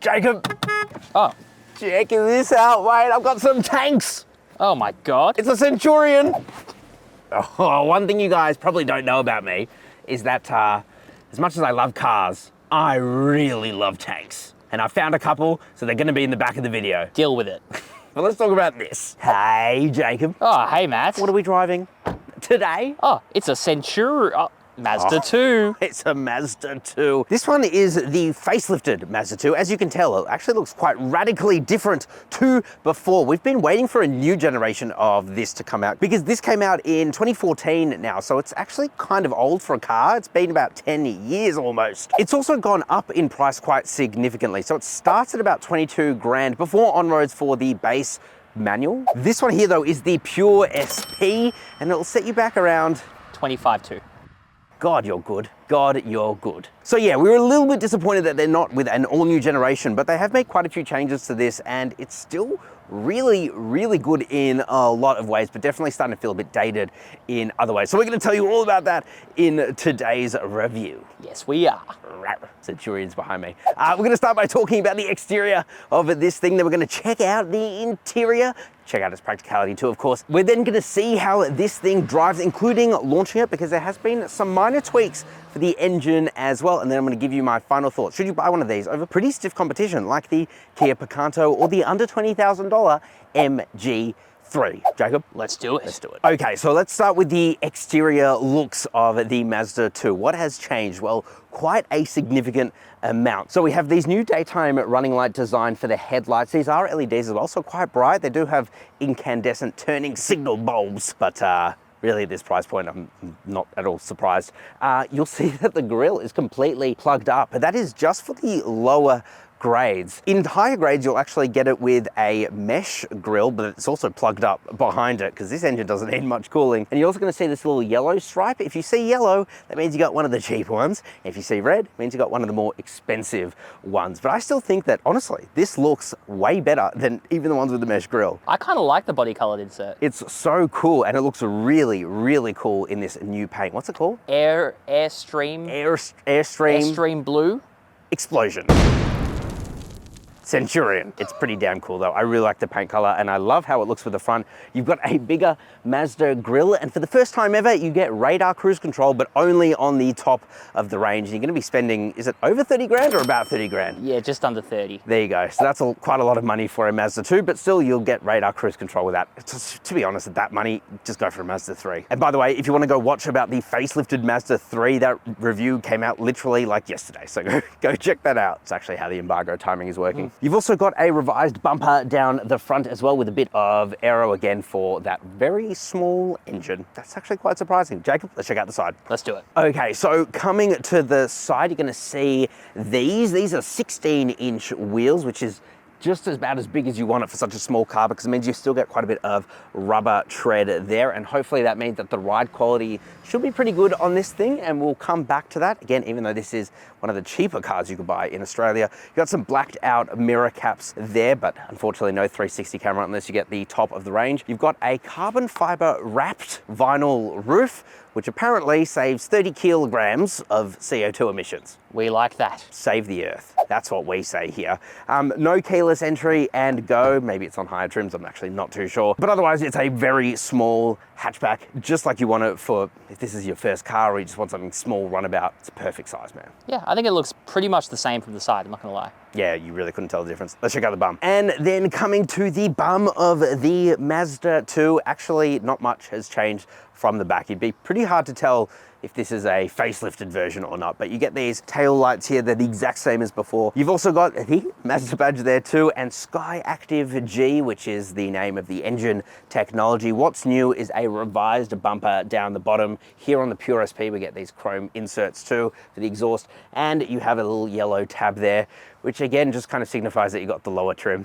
Jacob, Oh. check this out, mate. I've got some tanks. Oh my God. It's a Centurion. Oh, one thing you guys probably don't know about me is that as much as I love cars, I really love tanks. And I found a couple, so they're gonna be in the back of the video. Deal with it. But let's talk about this. Hey, Jacob. Oh, hey, Matt. What are we driving today? Oh, it's a Centurion. Oh, Mazda 2. It's a Mazda 2. This one is the facelifted Mazda 2. As you can tell, it actually looks quite radically different to before. We've been waiting for a new generation of this to come out because this came out in 2014 now, so it's actually kind of old for a car. It's been about 10 years almost. It's also gone up in price quite significantly. So it starts at about 22 grand before on-roads for the base manual. This one here though is the pure SP, and it'll set you back around 25.2. God, you're good. God, you're good. So yeah, we were a little bit disappointed that they're not with an all new generation, but they have made quite a few changes to this and it's still really, really good in a lot of ways, but definitely starting to feel a bit dated in other ways. So we're gonna tell you all about that in today's review. Yes, we are. Centurions behind me. We're gonna start by talking about the exterior of this thing, then we're gonna check out the interior, check out its practicality too, of course. We're then gonna see how this thing drives, including launching it, because there has been some minor tweaks for the engine as well. And then I'm gonna give you my final thoughts. Should you buy one of these over pretty stiff competition like the Kia Picanto or the under $20,000 MG3? Jacob? Let's do it. Let's do it. Okay, so let's start with the exterior looks of the Mazda 2. What has changed? Well, quite a significant amount. So we have these new daytime running light design for the headlights. These are LEDs as well, so quite bright. They do have incandescent turning signal bulbs, but really at this price point, I'm not at all surprised. You'll see that the grille is completely plugged up, but that is just for the lower grades. In higher grades, you'll actually get it with a mesh grille, but it's also plugged up behind it because this engine doesn't need much cooling. And you're also going to see this little yellow stripe. If you see yellow, that means you got one of the cheap ones. If you see red, it means you got one of the more expensive ones. But I still think that, honestly, this looks way better than even the ones with the mesh grille. I kind of like the body colored insert. It's so cool, and it looks really, really cool in this new paint. What's it called? Airstream Blue. Explosion. Centurion. It's pretty damn cool though. I really like the paint color and I love how it looks with the front. You've got a bigger Mazda grille, and for the first time ever, you get radar cruise control, but only on the top of the range. You're gonna be spending, is it over 30 grand or about 30 grand? Yeah, just under 30. There you go. So that's quite a lot of money for a Mazda 2, but still you'll get radar cruise control with that. To be honest, at that money, just go for a Mazda 3. And by the way, if you wanna go watch about the facelifted Mazda 3, that review came out literally like yesterday. So go check that out. It's actually how the embargo timing is working. You've also got a revised bumper down the front as well with a bit of aero again for that very small engine. That's actually quite surprising. Jacob, let's check out the side. Let's do it. Okay, so coming to the side, you're gonna see these. These are 16-inch wheels, which is just about as big as you want it for such a small car, because it means you still get quite a bit of rubber tread there, and hopefully that means that the ride quality should be pretty good on this thing, and we'll come back to that. Again, even though this is one of the cheaper cars you could buy in Australia, you've got some blacked out mirror caps there, but unfortunately no 360 camera unless you get the top of the range. You've got a carbon fiber wrapped vinyl roof, which apparently saves 30 kilograms of CO2 emissions. We like that. Save the earth. That's what we say here. No keyless entry and go. Maybe it's on higher trims, I'm actually not too sure. But otherwise, it's a very small hatchback, just like you want it for if this is your first car or you just want something small runabout. It's a perfect size, man. Yeah, I think it looks pretty much the same from the side, I'm not gonna lie. Yeah, you really couldn't tell the difference. Let's check out the bum. And then coming to the bum of the Mazda 2, actually not much has changed from the back. It'd be pretty hard to tell if this is a facelifted version or not, but you get these tail lights here. They're the exact same as before. You've also got the Mazda badge there too, and Sky Active G, which is the name of the engine technology. What's new is a revised bumper down the bottom. Here on the Pure SP, we get these chrome inserts too for the exhaust, and you have a little yellow tab there, which again just kind of signifies that you got the lower trim.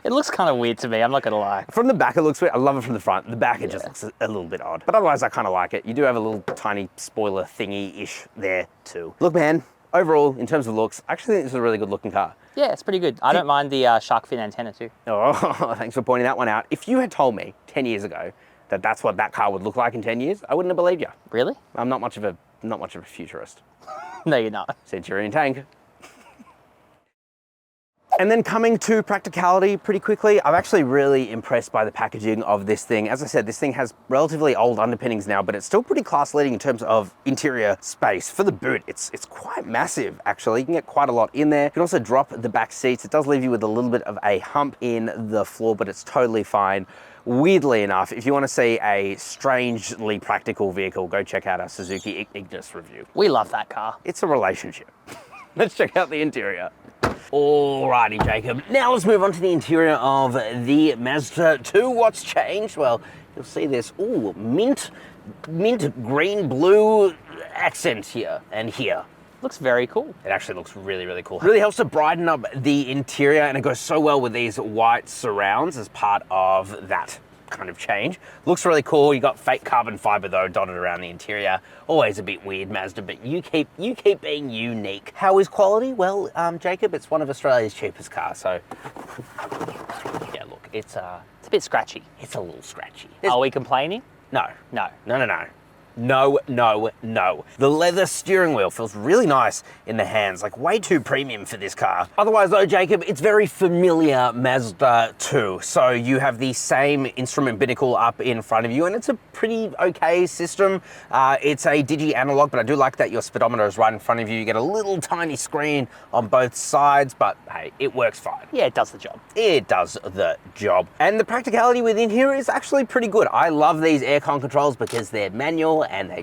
It looks kind of weird to me, I'm not gonna lie. From the back it looks weird. I love it from the front. The back it just looks a little bit odd. But otherwise I kind of like it. You do have a little tiny spoiler thingy-ish there too. Look man, overall in terms of looks, I actually think this is a really good looking car. Yeah, it's pretty good. I don't mind the shark fin antenna too. Oh, thanks for pointing that one out. If you had told me 10 years ago that that's what that car would look like in 10 years, I wouldn't have believed you. Really? I'm not much of a futurist. No, you're not. Centurion tank. And then coming to practicality pretty quickly, I'm actually really impressed by the packaging of this thing. As I said, this thing has relatively old underpinnings now, but it's still pretty class leading in terms of interior space. For the boot, it's quite massive actually. You can get quite a lot in there. You can also drop the back seats. It does leave you with a little bit of a hump in the floor, but it's totally fine. Weirdly enough, if you want to see a strangely practical vehicle, go check out our Suzuki Ignis review. We love that car. It's a relationship. Let's check out the interior. Alrighty, Jacob. Now let's move on to the interior of the Mazda 2. What's changed? Well, you'll see this, ooh, mint green blue accent here and here. Looks very cool. It actually looks really, really cool. It really helps to brighten up the interior, and it goes so well with these white surrounds as part of that kind of change. Looks really cool. You got fake carbon fiber though dotted around the interior. Always a bit weird, Mazda, but you keep being unique. How is quality? Well, Jacob, it's one of Australia's cheapest cars, so yeah, look, it's a bit scratchy. It's a little scratchy. Are we complaining? No. No. No, no, no. No, no, no. The leather steering wheel feels really nice in the hands, like way too premium for this car. Otherwise though, Jacob, it's very familiar Mazda 2. So you have the same instrument binnacle up in front of you, and it's a pretty okay system. It's a digi analog, but I do like that your speedometer is right in front of you. You get a little tiny screen on both sides, but hey, it works fine. Yeah, it does the job. It does the job. And the practicality within here is actually pretty good. I love these aircon controls because they're manual and they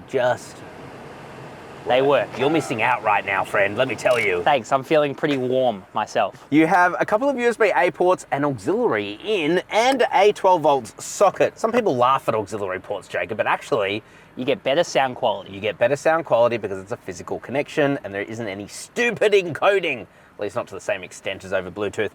work. You're missing out right now, friend, let me tell you. Thanks, I'm feeling pretty warm myself. You have a couple of USB-A ports, an auxiliary in, and a 12-volt socket. Some people laugh at auxiliary ports, Jacob, but actually, you get better sound quality. You get better sound quality because it's a physical connection and there isn't any stupid encoding. At least not to the same extent as over Bluetooth.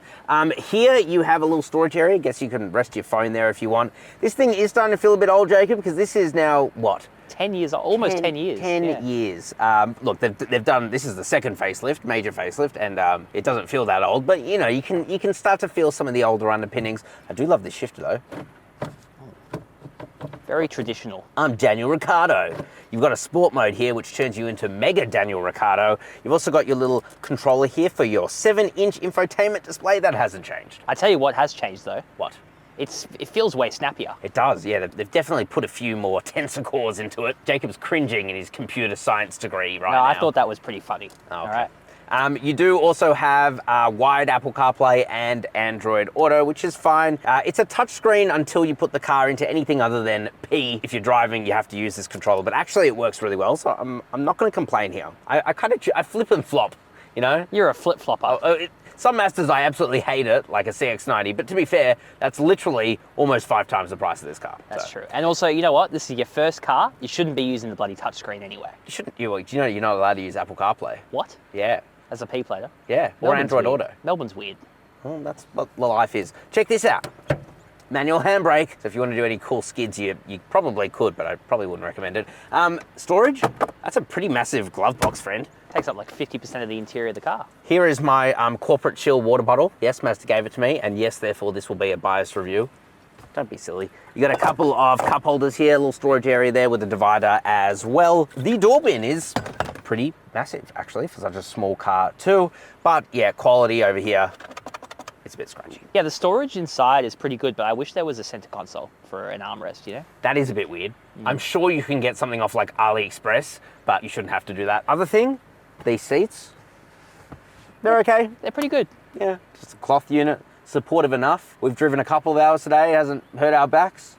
Here you have a little storage area. I guess you can rest your phone there if you want. This thing is starting to feel a bit old, Jacob, because this is now, what? 10 years, almost 10 years. 10 years. Look, they've done, this is the second facelift, major facelift, and it doesn't feel that old, but you know, you can start to feel some of the older underpinnings. I do love this shifter though. Very traditional. I'm Daniel Ricciardo. You've got a sport mode here, which turns you into Mega Daniel Ricciardo. You've also got your little controller here for your 7-inch infotainment display. That hasn't changed. I tell you what has changed though. What? It feels way snappier. It does, yeah. They've definitely put a few more tensor cores into it. Jacob's cringing in his computer science degree right now. No, I thought that was pretty funny. Oh, okay. All right. You do also have wired Apple CarPlay and Android Auto, which is fine. It's a touchscreen until you put the car into anything other than P. If you're driving, you have to use this controller, but actually it works really well, so I'm not going to complain here. I flip and flop, you know? You're a flip-flopper. Some Mazdas, I absolutely hate it, like a CX-90, but to be fair, that's literally almost 5 times the price of this car. That's true. And also, you know what? This is your first car. You shouldn't be using the bloody touchscreen anyway. You shouldn't. Do you know you're not allowed to use Apple CarPlay? What? Yeah. As a P plater? Yeah, or Android Auto. Melbourne's weird. Well, that's what life is. Check this out. Manual handbrake. So if you want to do any cool skids, you probably could, but I probably wouldn't recommend it. Storage. That's a pretty massive glove box, friend. Takes up like 50% of the interior of the car. Here is my corporate chill water bottle. Yes, Mazda gave it to me, and yes, therefore this will be a biased review. Don't be silly. You got a couple of cup holders here, a little storage area there with a divider as well. The door bin is pretty massive, actually, for such a small car too. But yeah, quality over here, it's a bit scratchy. Yeah, the storage inside is pretty good, but I wish there was a center console for an armrest, you know? That is a bit weird. I'm sure you can get something off like AliExpress, but you shouldn't have to do that. Other thing, these seats, they're okay. They're pretty good. Yeah, just a cloth unit, supportive enough. We've driven a couple of hours today, hasn't hurt our backs.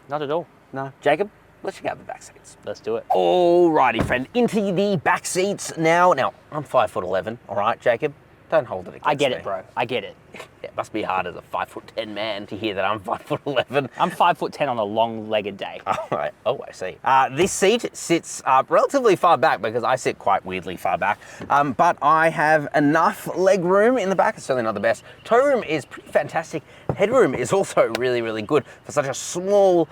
Not at all. No. Jacob, let's check out the back seats. Let's do it. Alrighty, friend, into the back seats now. Now, I'm 5'11", all right, Jacob? Don't hold it against me. I get it, bro. I get it. It must be hard as a 5'10" man to hear that I'm 5'11". I'm 5'10" on a long-legged day. All right. Oh, I see. This seat sits relatively far back because I sit quite weirdly far back, but I have enough leg room in the back. It's certainly not the best. Toe room is pretty fantastic. Headroom is also really, really good for such a small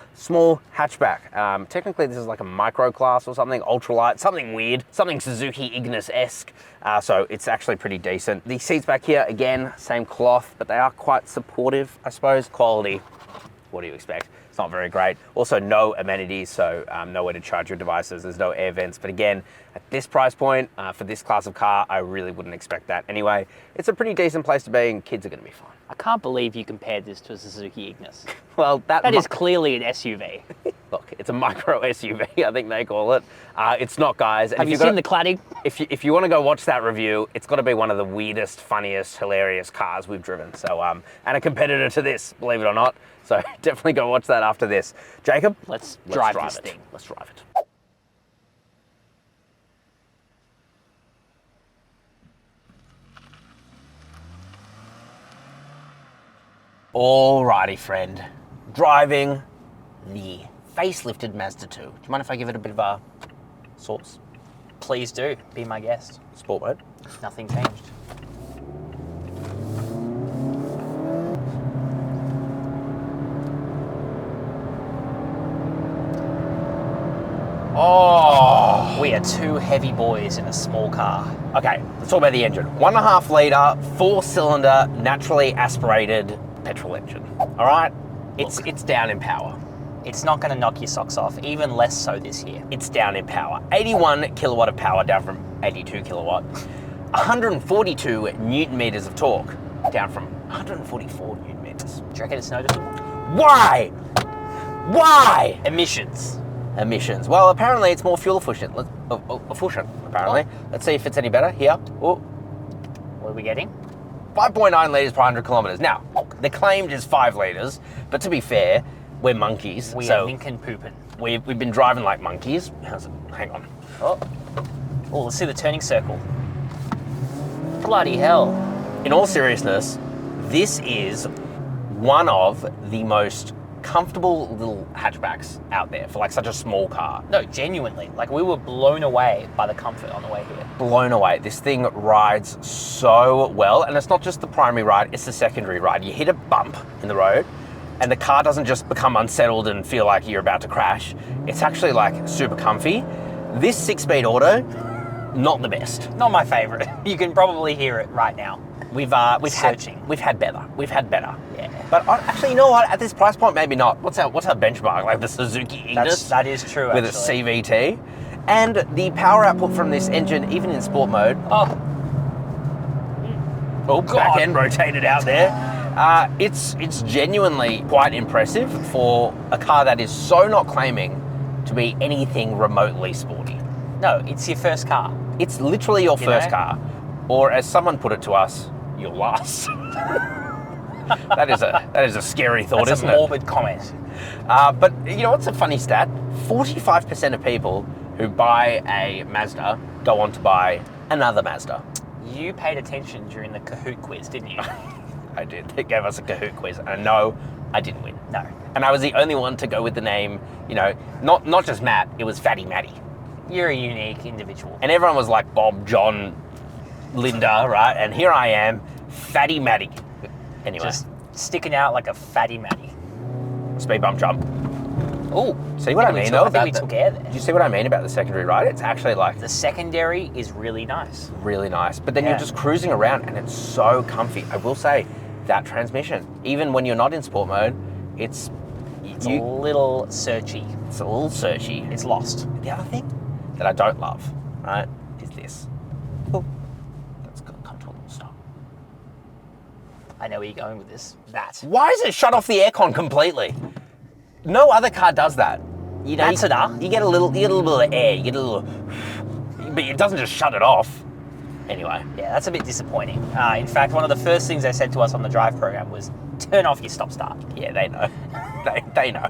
hatchback. Technically, this is like a micro class or something, ultralight, something weird, something Suzuki Ignis-esque. So it's actually pretty decent. The seats back here, again, same cloth, but they are quite supportive, I suppose. Quality, what do you expect? It's not very great. Also, no amenities, so nowhere to charge your devices. There's no air vents. But again, at this price point, for this class of car, I really wouldn't expect that. Anyway, it's a pretty decent place to be, and kids are going to be fine. I can't believe you compared this to a Suzuki Ignis. Well, that is clearly an SUV. Look, it's a micro SUV, I think they call it. It's not, guys. Have you seen the cladding? If you want to go watch that review, it's got to be one of the weirdest, funniest, hilarious cars we've driven. So, and a competitor to this, believe it or not. So definitely go watch that after this. Jacob, let's drive this thing. Let's drive it. Alrighty, friend. Driving the facelifted Mazda 2. Do you mind if I give it a bit of a sauce? Please do. Be my guest. Sport mode. Nothing changed. Oh! We are two heavy boys in a small car. Okay, let's talk about the engine. 1.5 litre, 4-cylinder, naturally aspirated petrol engine. All right? It's down in power. It's not going to knock your socks off, even less so this year. It's down in power. 81 kilowatt of power, down from 82 kilowatt. 142 newton meters of torque, down from 144 newton meters. Do you reckon it's noticeable? Why? Why? Emissions. Emissions. Well, apparently it's more fuel efficient. Apparently. Oh. Let's see if it's any better. Here. Oh. What are we getting? 5.9 litres per 100 kilometres. Now, look, the claimed is 5 litres, but to be fair, we're monkeys. We are Lincoln pooping. We've been driving like monkeys. How's it? Hang on. Oh, let's see the turning circle. Bloody hell. In all seriousness, this is one of the most comfortable little hatchbacks out there for like such a small car. No, genuinely. Like, we were blown away by the comfort on the way here. Blown away. This thing rides so well, and it's not just the primary ride, it's the secondary ride. You hit a bump in the road, and the car doesn't just become unsettled and feel like you're about to crash. It's actually like super comfy. This 6-speed auto, not the best. Not my favorite. You can probably hear it right now. We've searching. We've had better. Yeah. But actually, you know what? At this price point, maybe not. What's our benchmark? Like the Suzuki Ignis? That is true, with actually. a CVT. And the power output from this engine, even in sport mode. Oh, back end rotated out there. It's genuinely quite impressive for a car that is so not claiming to be anything remotely sporty. No, it's your first car. It's literally your first know? car. Or as someone put it to us, your last. That is a scary thought, That's isn't a it? morbid comment. But you know what's a funny stat? 45% of people who buy a Mazda go on to buy another Mazda. You paid attention during the Kahoot quiz, didn't you? I did. They gave us a Kahoot quiz, and no, I didn't win. No. And I was the only one to go with the name, you know, not just Matt, it was Fatty Matty. You're a unique individual. And everyone was like Bob, John, Linda, right? And here I am, Fatty Matty. Anyway. Just sticking out like a fatty matty. Speed bump jump. Oh, see what I mean though? I think we took air there. Did you see what I mean about the secondary ride? It's actually like... The secondary is really nice. Really nice. But then Yeah. you're just cruising around and it's so comfy. I will say, that transmission, even when you're not in sport mode, it's... It's a little searchy. It's a little searchy. It's lost. The other thing that I don't love, right, is this. Oh, that's going to come to a little stop. I know where you're going with this. That. Why is it shut off the aircon completely? No other car does that. You know, Mazda. you get a little bit of air, you get a little, but it doesn't just shut it off. Anyway. Yeah, that's a bit disappointing. In fact, one of the first things they said to us on the drive program was, turn off your stop-start. Yeah, they know. they know.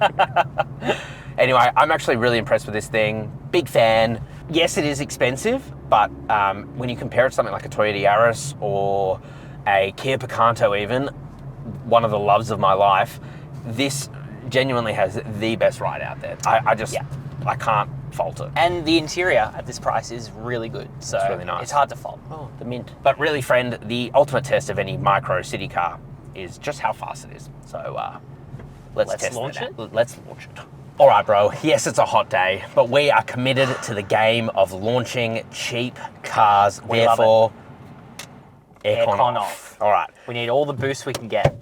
Anyway, I'm actually really impressed with this thing. Big fan. Yes, it is expensive, but when you compare it to something like a Toyota Yaris or a Kia Picanto even, one of the loves of my life, this genuinely has the best ride out there. I can't fault it. And the interior at this price is really good. So It's really nice. It's hard to fault. Oh, the mint. But really, friend, the ultimate test of any micro city car is just how fast it is. So let's test launch that it. out. Let's launch it. All right, bro. Yes, it's a hot day, but we are committed to the game of launching cheap cars. We love Therefore, Aircon aircon off. off. All right. We need all the boost we can get.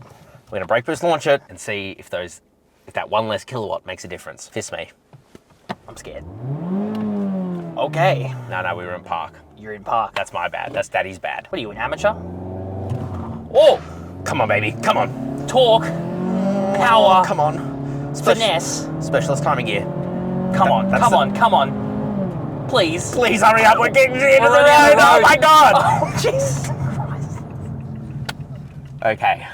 We're going to brake boost launch it and see if those If that one less kilowatt makes a difference. Fist me. I'm scared. Okay. No, we were in park. You're in park. That's my bad. That's daddy's bad. What are you, an amateur? Oh! Come on, baby. Come on. Torque. Power. Come on. Finesse. Specialist timing gear. Come on. Please. Please hurry up. We're getting to the end of the already road. on the Oh my God. Oh, Jesus Christ. Okay.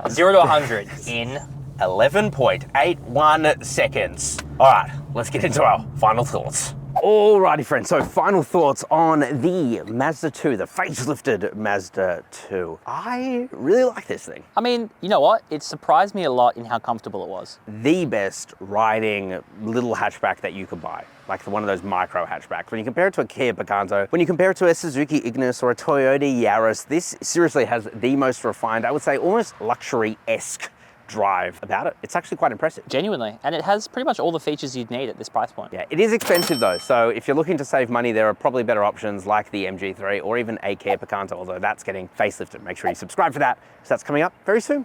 0 to 100 in 11.81 seconds. All right, let's get into our final thoughts. Alrighty friends, so final thoughts on the Mazda 2, the facelifted Mazda 2. I really like this thing. I mean, you know what? It surprised me a lot in how comfortable it was. The best riding little hatchback that you could buy. Like one of those micro hatchbacks. When you compare it to a Kia Picanto, when you compare it to a Suzuki Ignis or a Toyota Yaris, this seriously has the most refined, I would say almost luxury-esque drive about it. It's actually quite impressive. Genuinely. And it has pretty much all the features you'd need at this price point. Yeah, it is expensive though. So if you're looking to save money, there are probably better options like the MG3 or even a Kia Picanto, although that's getting facelifted. Make sure you subscribe for that, because that's coming up very soon.